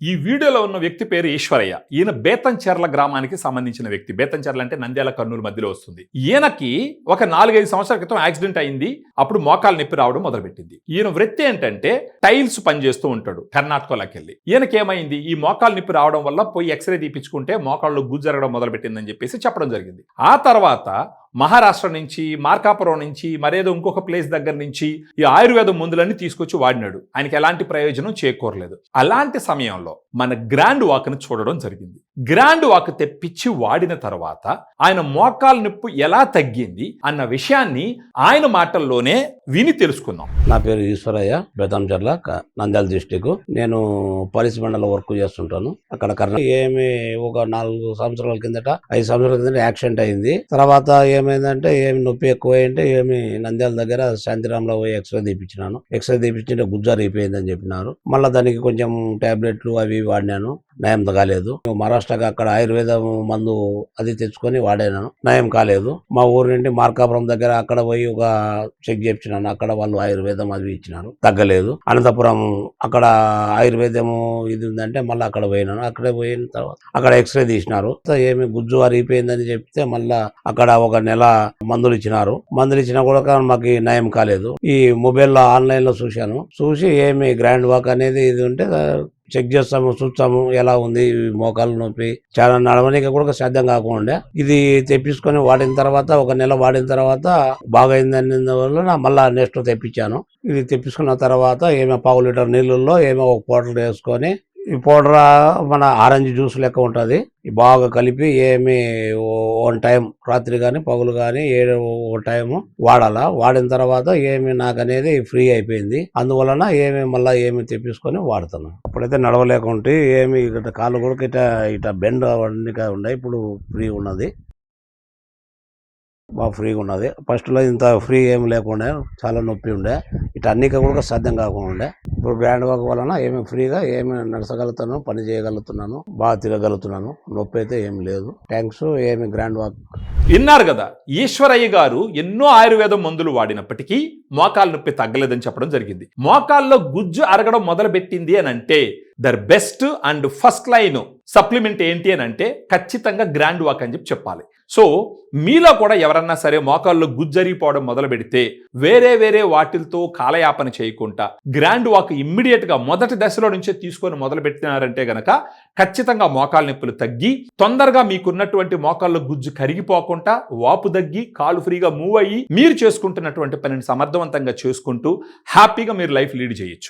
ఈ వీడియోలో ఉన్న వ్యక్తి పేరు ఈశ్వరయ్య. ఈయన బేతంచెర్ల గ్రామానికి సంబంధించిన వ్యక్తి. బేతంచెర్ల అంటే నంద్యాల కర్నూలు మధ్యలో వస్తుంది. ఈయనకి ఒక 4-5 సంవత్సరాల క్రితం యాక్సిడెంట్ అయింది. అప్పుడు మోకాలు నొప్పి రావడం మొదలుపెట్టింది. ఈయన వృత్తి ఏంటంటే టైల్స్ పనిచేస్తూ ఉంటాడు కర్ణాటకలోకి వెళ్ళి. ఈయనకి ఏమైంది, ఈ మోకాలు నొప్పి రావడం వల్ల పోయి ఎక్స్రే తీపించుకుంటే మోకాళ్ళు గుజ్జు జరగడం మొదలుపెట్టిందని చెప్పేసి చెప్పడం జరిగింది. ఆ తర్వాత మహారాష్ట్ర నుంచి, మార్కాపురం నుంచి, మరేదో ఇంకొక ప్లేస్ దగ్గర నుంచి ఈ ఆయుర్వేదం మందులన్నీ తీసుకొచ్చి వాడినాడు. ఆయనకి ఎలాంటి ప్రయోజనం చేకూరలేదు. అలాంటి సమయంలో మన గ్రాండ్ వాక్ను చూడడం జరిగింది. గ్రాండ్ వాక్ తెప్పించి వాడిన తర్వాత ఆయన మోకాలు నొప్పి ఎలా తగ్గింది అన్న విషయాన్ని ఆయన మాటల్లోనే విని తెలుసుకుందాం. నా పేరు ఈశ్వరయ్య, బేతంచెర్ల, నంద్యాల డిస్టిక్. నేను పోలీస్ మండలం వర్క్ చేస్తుంటాను. అక్కడ ఏమి ఒక 4 సంవత్సరాల కిందట 5 సంవత్సరాల కిందట యాక్సిడెంట్ అయింది. తర్వాత ఏమైందంటే ఏమి నొప్పి ఎక్కువ అయింటే ఏమి నంద్యాల దగ్గర శాంతిరాంలో పోయి ఎక్స్రే తీపించినాను. ఎక్స్రే తీపించింటే గుజ్జారు అయిపోయిందని చెప్పినారు. మళ్ళీ దానికి కొంచెం టాబ్లెట్లు అవి వాడినాను, నయం కాలేదు. మహారాష్ట్రకి అక్కడ ఆయుర్వేద మందు అది తెచ్చుకొని వాడాను, నయం కాలేదు. మా ఊరి నుండి మార్కాపురం దగ్గర అక్కడ పోయి ఒక చెక్ చేయించినాను. అక్కడ వాళ్ళు ఆయుర్వేదం అది ఇచ్చినారు, తగ్గలేదు. అనంతపురం అక్కడ ఆయుర్వేదము ఇది ఉందంటే మళ్ళీ అక్కడ పోయినాను. అక్కడ పోయిన తర్వాత అక్కడ ఎక్స్రే తీసినారు. ఏమి గుజ్జు అరిగిపోయిందని చెప్తే మళ్ళా అక్కడ ఒక నెల మందులు ఇచ్చినారు. మందులు ఇచ్చినా కూడా మాకు నయం కాలేదు. ఈ మొబైల్లో ఆన్లైన్ లో చూసి ఏమి గ్రాండ్ వాక్ అనేది ఇది ఉంటే చెక్ చేస్తాము, చూస్తాము ఎలా ఉంది. మోకాలు నొప్పి చాలా నడవడానికి కూడా సాధ్యం కాకుండా ఇది తెప్పించుకొని వాడిన తర్వాత ఒక నెల వాడిన తర్వాత బాగైందని వల్ల మళ్ళా నెక్స్ట్ తెప్పించాను. ఇది తెప్పించుకున్న తర్వాత ఏమో 1/2 లీటర్ నీళ్ళల్లో ఏమో ఒక పౌడర్ వేసుకొని, ఈ పౌడర్ మన ఆరెంజ్ జ్యూస్ లెక్క ఉంటుంది, బాగా కలిపి ఏమి 1 టైం రాత్రి కానీ పగులు కానీ 1 టైము వాడాలా. వాడిన తర్వాత ఏమి నాకు అనేది ఫ్రీ అయిపోయింది. అందువలన ఏమి మళ్ళీ ఏమి తెప్పించుకొని వాడుతున్నాను. అప్పుడైతే నడవలేకుంటే ఏమి ఇట కాళ్ళు కూడా ఇట బెండ్ అవన్నీ ఉన్నాయి. ఇప్పుడు ఫ్రీ ఉన్నది, బాగా ఫ్రీగా ఉన్నది. ఫస్ట్లో ఇంత ఫ్రీ ఏమి లేకుండా చాలా నొప్పి ఉండే, ఇటు అన్ని కూడా సాధ్యం కాకుండా ఉండే. ఇప్పుడు గ్రాండ్ వాక్ వలన ఏమి ఫ్రీగా ఏమి నడచగలుగుతాను, పని చేయగలుగుతున్నాను, బాగా తిరగలుగుతున్నాను. నొప్పి అయితే ఏమి లేదు. థ్యాంక్స్ ఏమి గ్రాండ్ వాక్. విన్నారు కదా, ఈశ్వరయ్య గారు ఎన్నో ఆయుర్వేదం మందులు వాడినప్పటికీ మోకాలు నొప్పి తగ్గలేదని చెప్పడం జరిగింది. మోకాల్లో గుజ్జు అరగడం మొదలు పెట్టింది అని అంటే there best and first line supplement ఏంటి అని అంటే ఖచ్చితంగా గ్రాండ్ వాక్ అని చెప్పాలి. సో మీలో కూడా ఎవరన్నా సరే మోకాల్లో గుజ్జరిపోవడం మొదలు పెడితే వేరే వాటిలతో కాలయాపన చేయకుండా గ్రాండ్ వాక్ ఇమ్మీడియట్ గా మొదటి దశలో నుంచే తీసుకొని మొదలు పెట్టినారంటే గనక ఖచ్చితంగా మోకాలు నొప్పులు తగ్గి తొందరగా మీకున్నటువంటి మోకాల్లో గుజ్జు కరిగిపోకుండా వాపు తగ్గి కాలు ఫ్రీగా మూవ్ అయ్యి మీరు చేసుకుంటున్నటువంటి పనిని సమర్థవంతంగా చేసుకుంటూ హ్యాపీగా మీరు లైఫ్ లీడ్ చేయొచ్చు.